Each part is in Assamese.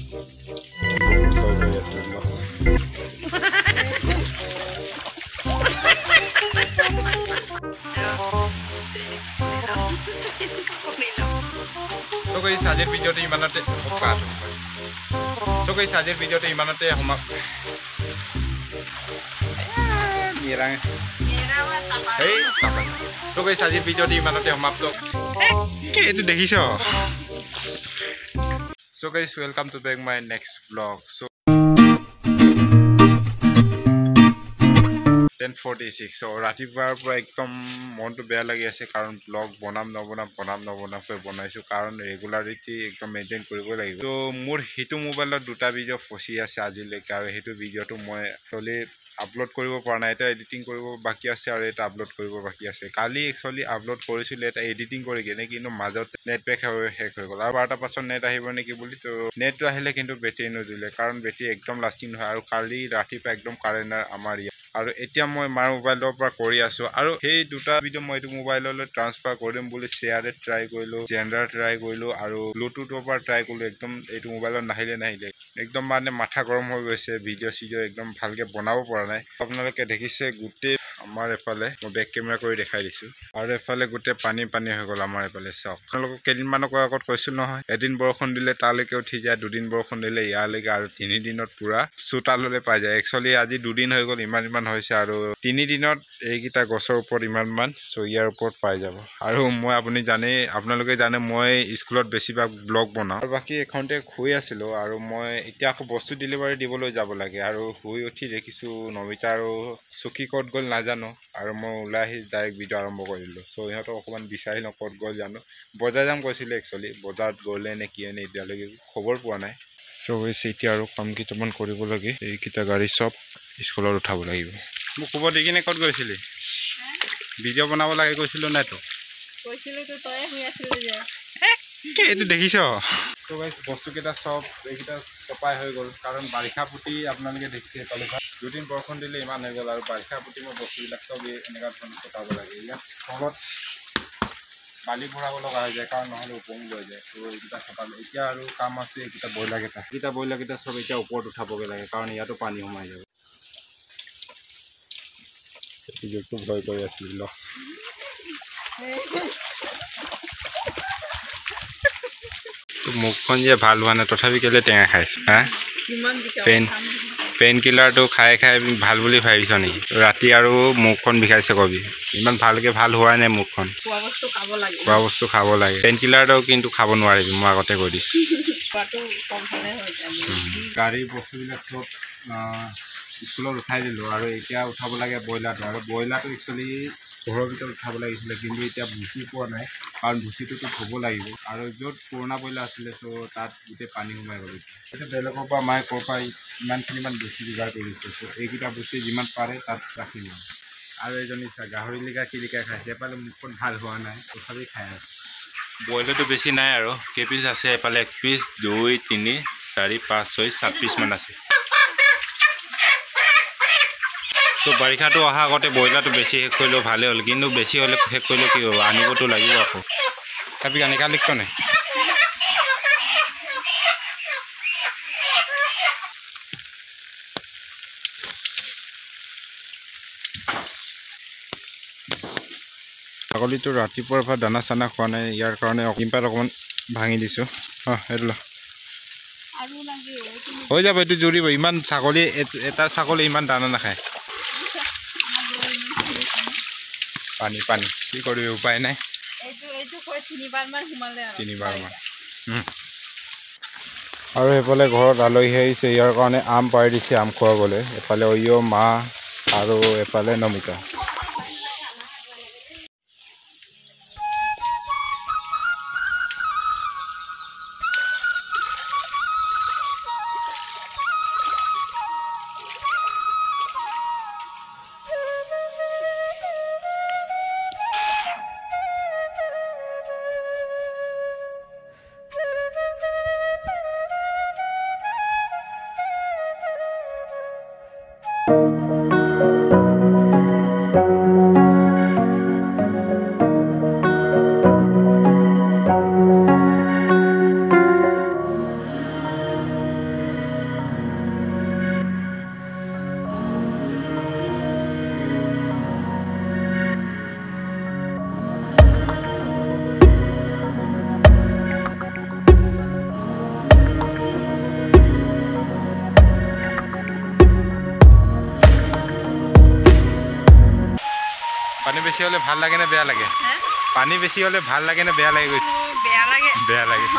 So guys, আজিৰ ভিডিঅ'টো ইমানতে সমাপ্ত। So guys, আজিৰ ভিডিঅ'টো ইমানতে সমাপ্ত। এইটো দেখিছ? So guys, welcome to back my next vlog. So 10:46. So ৰাতিপুৱাৰ পৰা একদম মনটো বেয়া লাগি আছে কাৰণ ব্লগ বনাম নবনাম বনাইছো কাৰণ ৰেগুলাৰিটি একদম মেইনটেইন কৰিব লাগিব। তো মোৰ হিটো মোবাইলত দুটা ভিডিঅ' ফচি আছে আজিলৈকে আৰু হেতু ভিডিঅ'টো মই একচুয়ালি আপলোড কৰিব পৰা নাই। এটা এডিটিং কৰিব বাকি আছে আৰু এটা আপলোড কৰিব বাকি আছে। কালি একচুয়ালি আপলোড কৰিছিল এটা এডিটিং কৰি কিনে কিন্তু মাজত নেট পেক শেষ হৈ গ'ল আৰু 12টা পাছত নেট আহিব নেকি বুলি। তো নেটটো আহিলে কিন্তু বেটাৰী নজুলে কাৰণ বেটাৰী একদম লাষ্টিং নহয় আৰু কালি ৰাতিপুৱা একদম কাৰেণ্ট আমাৰ ইয়াত আৰু এতিয়া মই মাৰ মোবাইলৰ পৰা কৰি আছো আৰু সেই দুটা ভিডিঅ' মই এইটো মোবাইললৈ ট্ৰান্সফাৰ কৰিম বুলি শ্বেয়াৰত ট্ৰাই কৰিলো, জেন্ডাৰ ট্ৰাই কৰিলো আৰু ব্লুটুথৰ পৰা ট্ৰাই কৰিলো। একদম এইটো মোবাইলত নাহিলে একদম মানে মাথা গৰম হৈ গৈছে। ভিডিঅ' একদম ভালকে বনাব পৰা নাই। আপোনালোকে দেখিছে গোটেই আমাৰ এফালে মই বেক কেমেৰা কৰি দেখাই দিছো আৰু এফালে গোটেই পানী হৈ গ'ল আমাৰ এফালে। চাওক, আপোনালোকক কেইদিনমানৰ আগত কৈছিল নহয়, এদিন বৰষুণ দিলে তালৈকে উঠি যায়, দুদিন বৰষুণ দিলে ইয়ালৈকে আৰু 3 দিনত পুৰা চোতাললৈ পাই যায়। একচুয়ালি আজি 2 দিন হৈ গ'ল ইমান হৈছে আৰু 3 দিনত এইকেইটা গছৰ ওপৰত ইমান ইয়াৰ ওপৰত পাই যাব। আৰু মই আপোনালোকে জানে মই স্কুলত বেছিভাগ ব্লগ বনাওঁ আৰু বাকী এখনতে শুই আছিলো আৰু মই এতিয়া আকৌ বস্তু ডেলিভাৰী দিবলৈ যাব লাগে আৰু শুই উঠি দেখিছো নমিতা আৰু চকী ক'ত গ'ল নাজানো আৰু মই ওলাই আহি ডাইৰেক্ট ভিডিঅ' আৰম্ভ কৰিলো। চ' ইহঁতক অকণমান বিচাৰি লওঁ ক'ত গ'ল জানো। বজাৰ যাম কৈছিলে একচুয়ালি, বজাৰত গ'লে নে কি নে এতিয়ালৈকে খবৰ পোৱা নাই। চ' হৈছে এতিয়া আৰু কাম কেইটামান কৰিব লাগে। এইকেইটা গাড়ী চব স্কুলত উঠাব লাগিব। মোক খবৰ দি কিনে ক'ত গৈছিলি? ভিডিঅ' বনাব লাগে কৈছিলো নাই তো? কৈছিলো তো তই শুই আছিলি যে। এইটো দেখিছ? তো গাইস বস্তুকেইটা চব এইকেইটা চপাই হৈ গ'ল কাৰণ বাৰিষা পুতি আপোনালোকে দেখিছে পালে 2 দিন বৰষুণ দিলে ইমান হৈ গ'ল আৰু বাৰিষা পুতি মই বস্তুবিলাক চব এনেকুৱা ধৰণে চপাব লাগে। ইয়াত তলত বালি ভৰাব লগা হৈ যায় কাৰণ নহ'লে উপঙি লৈ যায়। তো এইকেইটা চপালে এতিয়া আৰু কাম আছে এইকেইটা ব্ৰইলাৰকেইটা চব এতিয়া ওপৰত উঠাবগৈ লাগে কাৰণ ইয়াতো পানী সোমাই যাব। এইটো ভয় কৰি আছিল মুখখন যে ভাল হোৱা নাই তথাপি কেলে টেঙা খাইছো? হা, পেইন কিলাৰটো খাই ভাল বুলি ভাবিছ নেকি? ৰাতি আৰু মুখখন বিষাইছে কবি। ইমান ভালকে ভাল হোৱা নাই মুখখন। খোৱা বস্তু খাব লাগে। পেইন কিলাৰটো কিন্তু খাব নোৱাৰিবি, মই আগতে কৈ দিছো। গাড়ীৰ বস্তুবিলাক চব স্কুলত উঠাই দিলো আৰু এতিয়া উঠাব লাগে ব্ৰইলাৰটো আৰু ব্ৰইলাৰটো একচুৱেলি ঘৰৰ ভিতৰত উঠাব লাগিছিলে কিন্তু এতিয়া ভুচি পোৱা নাই কাৰণ ভুচিটোতো থ'ব লাগিব আৰু য'ত পুৰণা ব্ৰইলাৰ আছিলে ত' তাত গোটেই পানী সোমাই গ'ল। এতিয়া বেলেগৰ পৰা মায়ে ক'ৰ পৰা ইমান বস্তু যোগাৰ কৰিছে। ত' এইকেইটা বস্তু যিমান পাৰে তাত ৰাখি লওঁ আৰু এজনী গাহৰি লিকা কিলিকাই খাইছে। এফালে মুখখন ভাল হোৱা নাই তথাপি খাই আছে। ব্ৰইলাৰটো বেছি নাই আৰু কেইপিচ আছে? এফালে 1 পিচ, 2, 3, 4, 5, 6, 7 পিচমান আছে। তো বাৰিষাটো অহা আগতে ব্ৰইলাৰটো বেছি শেষ কৰিলেও ভালেই হ'ল কিন্তু বেছি হ'লে শেষ কৰিলে কি হ'ব, আনিবতো লাগিব আকৌ। tapi kan kali kok nih ছাগলীটো ৰাতিপুৱাৰ পৰা দানা চানা খোৱা নাই, ইয়াৰ কাৰণে অকিম্পাত অকণমান ভাঙি দিছো। এইটো হৈ যাব, এইটো জুৰিব। ইমান ছাগলী, এটা ছাগলী ইমান দানা নাখায়। পানী কি কৰিবি, উপায় নাই। তিনিবাৰ মান আৰু এইফালে ঘৰত আলহী আহিছে, ইয়াৰ কাৰণে আম পাৰি দিছে আম খুৱাবলৈ। এফালে অয়ো মা আৰু এফালে নমিতা। বেছি হ'লে ভাল লাগে নে বেয়া লাগে হে? পানী বেছি হ'লে ভাল লাগে নে বেয়া লাগে গৈছে মোৰ বেয়া লাগে বেয়া লাগে অ'।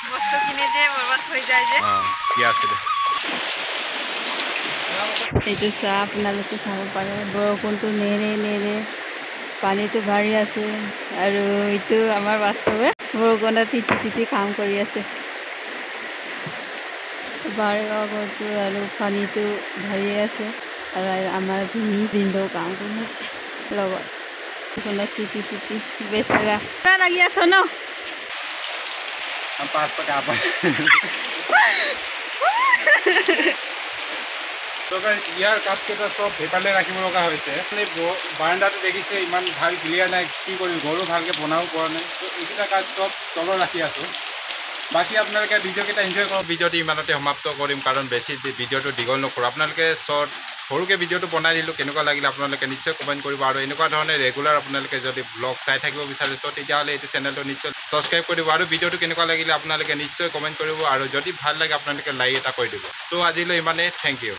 বস্তু কিনে যে বৰবাদ হৈ যায় যে অঁ কি আছে দে এইটো চাহ আপোনালোকে চাব পাৰে বৰষুণটো নেৰে পানীটো বাঢ়ি আছে আৰু এইটো আমাৰ বাস্তৱে বৰষুণত তিতি কাম কৰি আছে বাঢ়ি আগতো আৰু পানীটো বাঢ়ি আছে আৰু আমাৰ ভিনদেউ কাম কৰি আছে লগত তিতি বেচেৰা লাগি আছ ন ইয়াৰ কাঠকেইটা চব সেইফালে ৰাখিব লগা হৈছে বাৰাণ্ডাটো দেখিছে ইমান ভাল ক্লিয়াৰ নাই কি কৰিম ঘৰো ভালকৈ বনাব পৰা নাই ত' এইকেইটা কাঠ চব তলত ৰাখি আছোঁ বাকী আপোনালোকে ভিডিঅ'কেইটা এনজয় কৰক ভিডিঅ'টো ইমানতে সমাপ্ত কৰিম কাৰণ বেছি ভিডিঅ'টো দীঘল নকৰোঁ আপোনালোকে শ্বৰ্ট সৰুকৈ ভিডিঅ'টো বনাই দিলোঁ কেনেকুৱা লাগিলে আপোনালোকে নিশ্চয় কমেণ্ট কৰিব আৰু এনেকুৱা ধৰণে ৰেগুলাৰ আপোনালোকে যদি ব্লগ চাই থাকিব বিচাৰিছে তেতিয়াহ'লে এইটো চেনেলটো নিশ্চয় ছাবস্ক্ৰাইব কৰিব আৰু ভিডিঅ'টো কেনেকুৱা লাগিলে আপোনালোকে নিশ্চয় কমেণ্ট কৰিব আৰু যদি ভাল লাগে আপোনালোকে লাইক এটা কৰি দিব চ' আজিলৈ ইমানেই থেংক ইউ